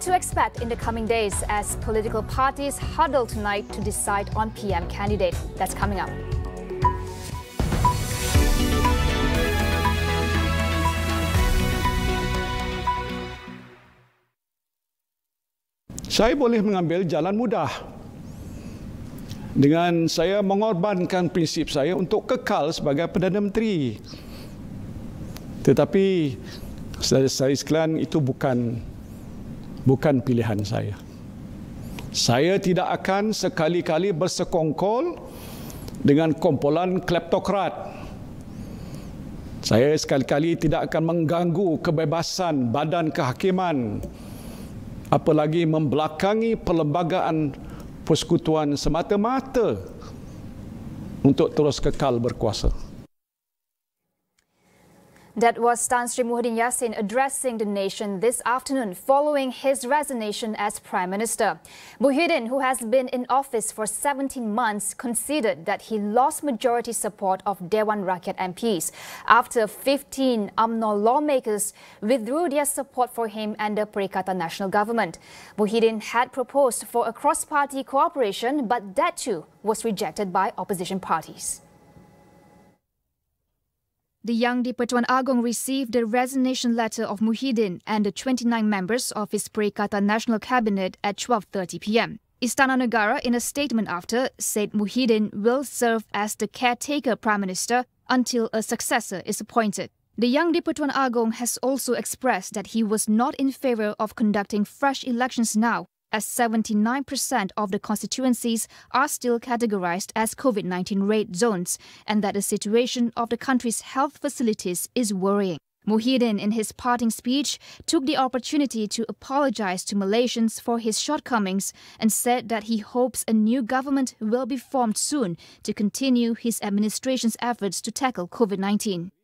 What to expect in the coming days as political parties huddle tonight to decide on PM candidate? That's coming up. Saya boleh mengambil jalan mudah dengan saya mengorbankan prinsip saya untuk kekal sebagai Perdana Menteri. Tetapi saya sekalian itu bukan pilihan saya. Saya tidak akan sekali-kali bersekongkol dengan kumpulan kleptokrat. Saya sekali-kali tidak akan mengganggu kebebasan badan kehakiman, apalagi membelakangi perlembagaan persekutuan semata-mata untuk terus kekal berkuasa. That was Tan Sri Muhyiddin Yassin addressing the nation this afternoon following his resignation as Prime Minister. Muhyiddin, who has been in office for 17 months, conceded that he lost majority support of Dewan Rakyat MPs after 15 UMNO lawmakers withdrew their support for him and the Perikatan Nasional Government. Muhyiddin had proposed for a cross-party cooperation, but that too was rejected by opposition parties. The Yang di-Pertuan Agong received the resignation letter of Muhyiddin and the 29 members of his Perikatan Nasional Cabinet at 12:30 p.m. Istana Negara, in a statement after, said Muhyiddin will serve as the caretaker Prime Minister until a successor is appointed. The Yang di-Pertuan Agong has also expressed that he was not in favour of conducting fresh elections now, as 79% of the constituencies are still categorized as COVID-19 red zones, and that the situation of the country's health facilities is worrying. Muhyiddin, in his parting speech, took the opportunity to apologize to Malaysians for his shortcomings and said that he hopes a new government will be formed soon to continue his administration's efforts to tackle COVID-19.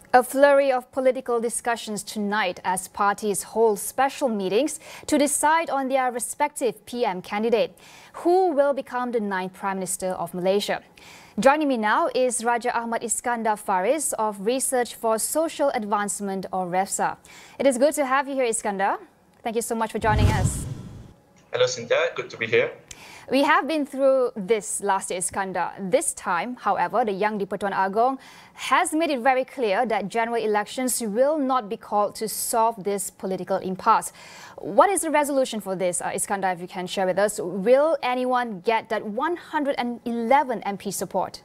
A flurry of political discussions tonight as parties hold special meetings to decide on their respective PM candidate, who will become the 9th Prime Minister of Malaysia. Joining me now is Raja Ahmad Iskandar Faris of Research for Social Advancement, or REFSA. It is good to have you here, Iskandar. Thank you so much for joining us. Hello, Cynthia. Good to be here. We have been through this last year, Iskandar. This time, however, the Yang di-Pertuan Agong has made it very clear that general elections will not be called to solve this political impasse. What is the resolution for this, Iskandar, if you can share with us? Will anyone get that 111 MP support?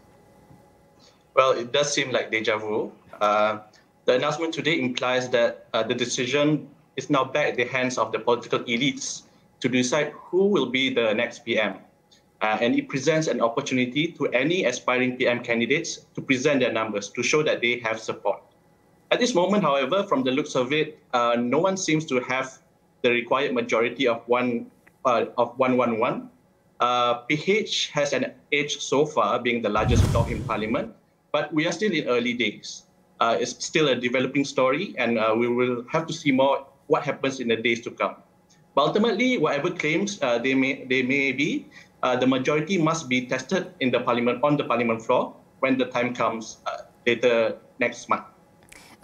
Well, it does seem like deja vu. The announcement today implies that the decision is now back in the hands of the political elites to decide who will be the next PM. And it presents an opportunity to any aspiring PM candidates to present their numbers, to show that they have support. At this moment, however, from the looks of it, no one seems to have the required majority of 111. PH has an edge so far, being the largest bloc in Parliament, but we are still in early days. It's still a developing story, and we will have to see more what happens in the days to come. But ultimately, whatever claims they may be, the majority must be tested in the on the Parliament floor when the time comes later next month.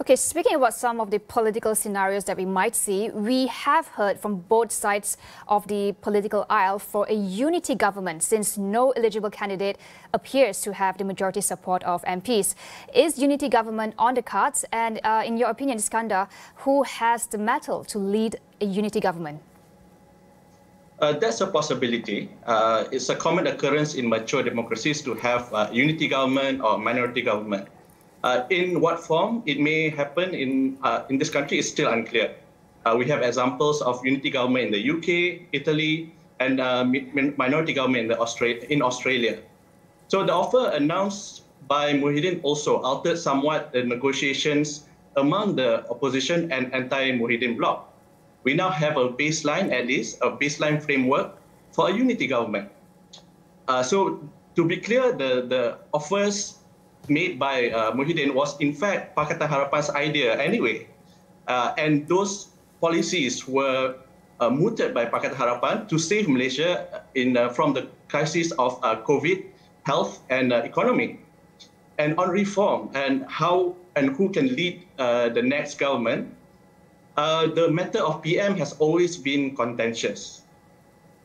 Okay, speaking about some of the political scenarios that we might see, we have heard from both sides of the political aisle for a unity government, since no eligible candidate appears to have the majority support of MPs. Is unity government on the cards? And in your opinion, Iskandar, who has the mettle to lead a unity government? That's a possibility. It's a common occurrence in mature democracies to have unity government or minority government. In what form it may happen in this country is still unclear. We have examples of unity government in the UK, Italy, and minority government in Australia. So the offer announced by Muhyiddin also altered somewhat the negotiations among the opposition and anti-Muhyiddin bloc. We now have a baseline, at least, a baseline framework for a unity government. So to be clear, the offers made by Muhyiddin was in fact Pakatan Harapan's idea anyway. And those policies were mooted by Pakatan Harapan to save Malaysia from the crisis of COVID, health and economy. And on reform and how and who can lead the next government, the matter of PM has always been contentious.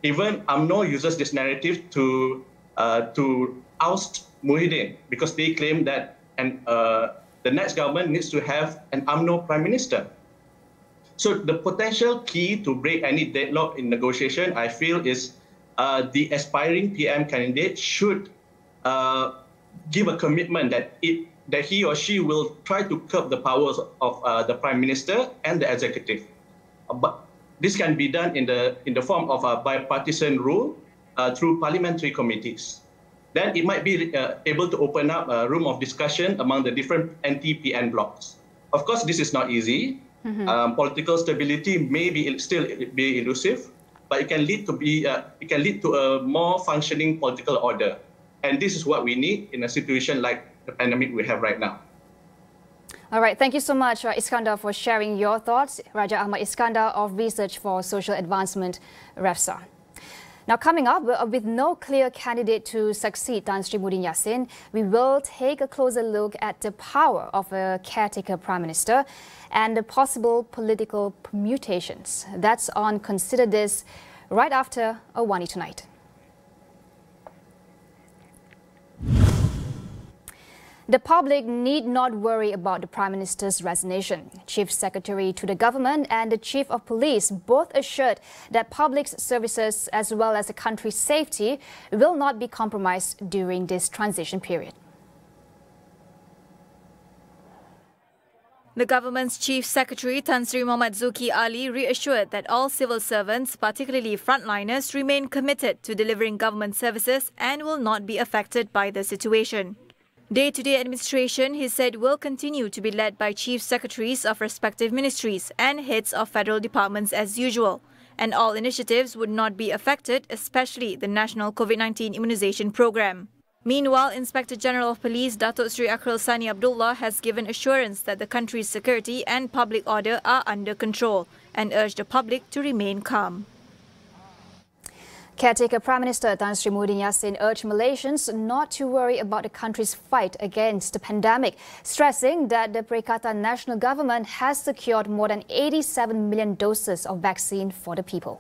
Even UMNO uses this narrative to oust Muhyiddin because they claim that the next government needs to have an UMNO prime minister. So the potential key to break any deadlock in negotiation, I feel, is the aspiring PM candidate should give a commitment that he or she will try to curb the powers of the prime minister and the executive. But this can be done in the form of a bipartisan rule through parliamentary committees. Then it might be able to open up a room of discussion among the different anti-PN blocs. Of course, this is not easy. Political stability may still be elusive, but it can lead to a more functioning political order. And this is what we need in a situation like the pandemic we have right now. All right, thank you so much, Iskandar, for sharing your thoughts. Raja Ahmad Iskandar of Research for Social Advancement, REFSA. Now, coming up, with no clear candidate to succeed Tan Sri Muhyiddin Yassin, we will take a closer look at the power of a caretaker prime minister and the possible political permutations. That's on Consider This right after AWANI Tonight. The public need not worry about the Prime Minister's resignation. Chief Secretary to the government and the Chief of Police both assured that public services as well as the country's safety will not be compromised during this transition period. The government's Chief Secretary Tan Sri Muhammad Zulkifli Ali reassured that all civil servants, particularly frontliners, remain committed to delivering government services and will not be affected by the situation. Day-to-day administration, he said, will continue to be led by chief secretaries of respective ministries and heads of federal departments as usual, and all initiatives would not be affected, especially the national COVID-19 immunization program. Meanwhile, Inspector General of Police Datuk Sri Akral Sani Abdullah has given assurance that the country's security and public order are under control and urged the public to remain calm. Caretaker Prime Minister Tan Sri Muhyiddin Yassin urged Malaysians not to worry about the country's fight against the pandemic, stressing that the Perikatan National Government has secured more than 87 million doses of vaccine for the people.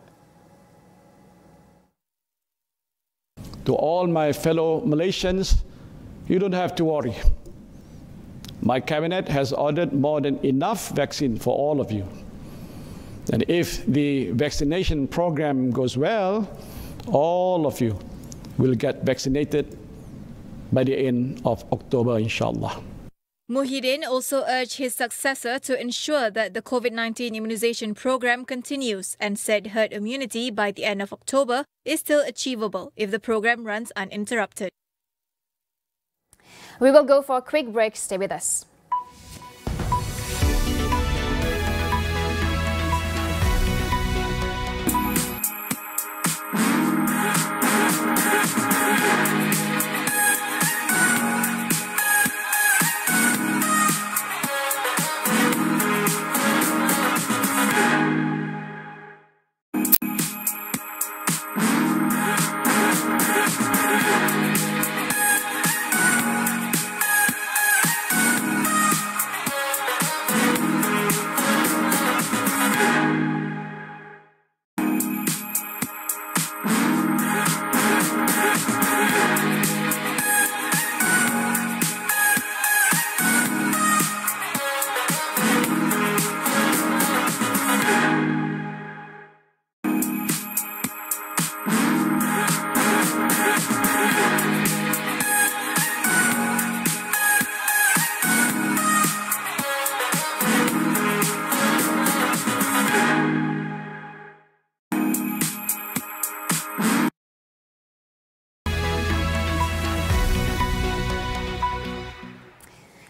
To all my fellow Malaysians, you don't have to worry. My cabinet has ordered more than enough vaccine for all of you. And if the vaccination program goes well, all of you will get vaccinated by the end of October, inshallah. Muhyiddin also urged his successor to ensure that the COVID-19 immunization program continues and said herd immunity by the end of October is still achievable if the program runs uninterrupted. We will go for a quick break. Stay with us.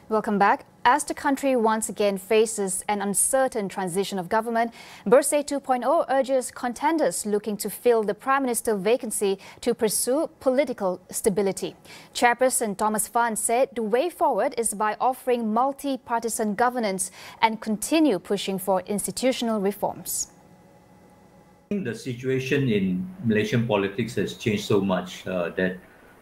Welcome back. As the country once again faces an uncertain transition of government, Bersih 2.0 urges contenders looking to fill the Prime Minister vacancy to pursue political stability. Chairperson Thomas Phan said the way forward is by offering multi-partisan governance and continue pushing for institutional reforms. The situation in Malaysian politics has changed so much that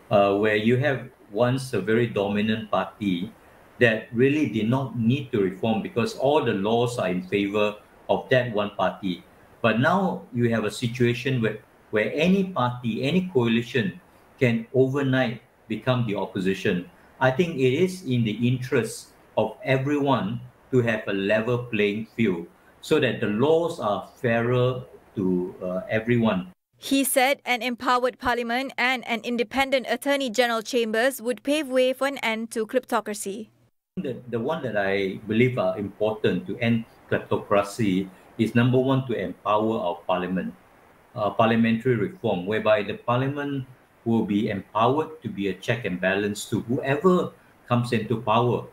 where you have once a very dominant party that really did not need to reform because all the laws are in favor of that one party. But now you have a situation where any party, any coalition can overnight become the opposition. I think it is in the interest of everyone to have a level playing field so that the laws are fairer to everyone. He said an empowered parliament and an independent attorney general chambers would pave way for an end to kleptocracy. The one that I believe are important to end kleptocracy is number one, to empower our parliament, parliamentary reform, whereby the parliament will be empowered to be a check and balance to whoever comes into power.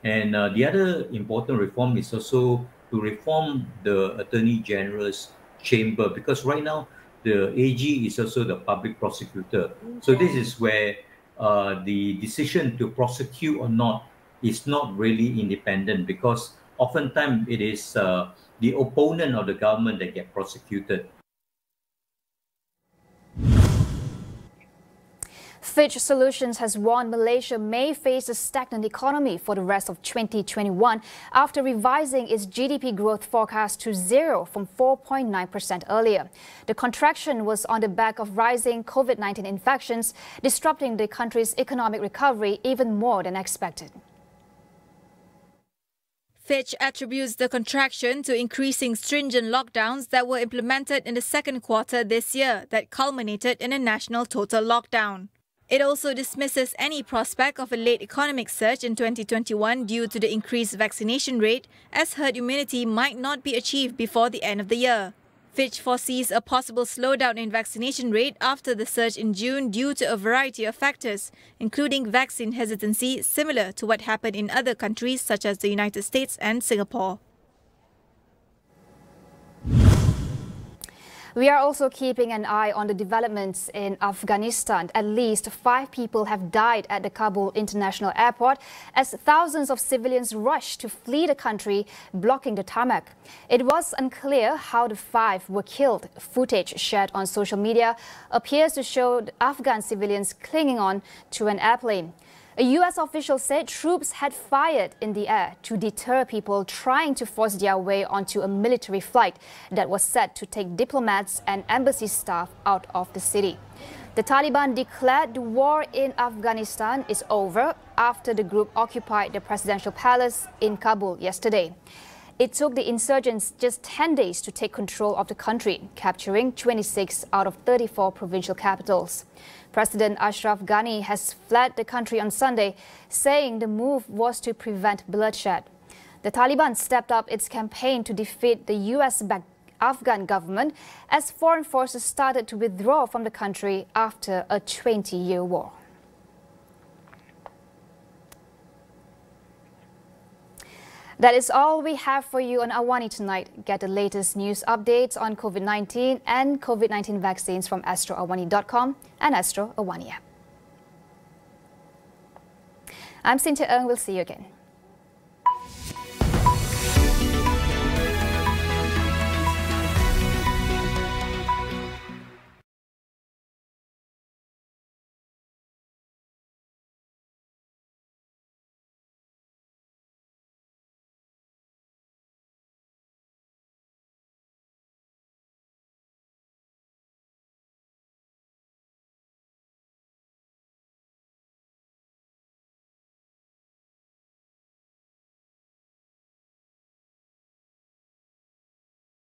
And the other important reform is also to reform the attorney general's chamber, because right now the AG is also the public prosecutor. So this is where the decision to prosecute or not is not really independent, because oftentimes it is the opponent of the government that get prosecuted. Fitch Solutions has warned Malaysia may face a stagnant economy for the rest of 2021 after revising its GDP growth forecast to 0 from 4.9% earlier. The contraction was on the back of rising COVID-19 infections, disrupting the country's economic recovery even more than expected. Fitch attributes the contraction to increasing stringent lockdowns that were implemented in the second quarter this year that culminated in a national total lockdown. It also dismisses any prospect of a late economic surge in 2021 due to the increased vaccination rate, as herd immunity might not be achieved before the end of the year. Fitch foresees a possible slowdown in vaccination rate after the surge in June due to a variety of factors, including vaccine hesitancy, similar to what happened in other countries such as the United States and Singapore. We are also keeping an eye on the developments in Afghanistan. At least 5 people have died at the Kabul International Airport as thousands of civilians rushed to flee the country, blocking the tarmac. It was unclear how the 5 were killed. Footage shared on social media appears to show Afghan civilians clinging on to an airplane. A U.S. official said troops had fired in the air to deter people trying to force their way onto a military flight that was set to take diplomats and embassy staff out of the city. The Taliban declared the war in Afghanistan is over after the group occupied the presidential palace in Kabul yesterday. It took the insurgents just 10 days to take control of the country, capturing 26 out of 34 provincial capitals. President Ashraf Ghani has fled the country on Sunday, saying the move was to prevent bloodshed. The Taliban stepped up its campaign to defeat the US-backed Afghan government as foreign forces started to withdraw from the country after a 20-year war. That is all we have for you on AWANI tonight. Get the latest news updates on COVID-19 and COVID-19 vaccines from astroawani.com and Astro Awani app. I'm Cynthia Ng. We'll see you again.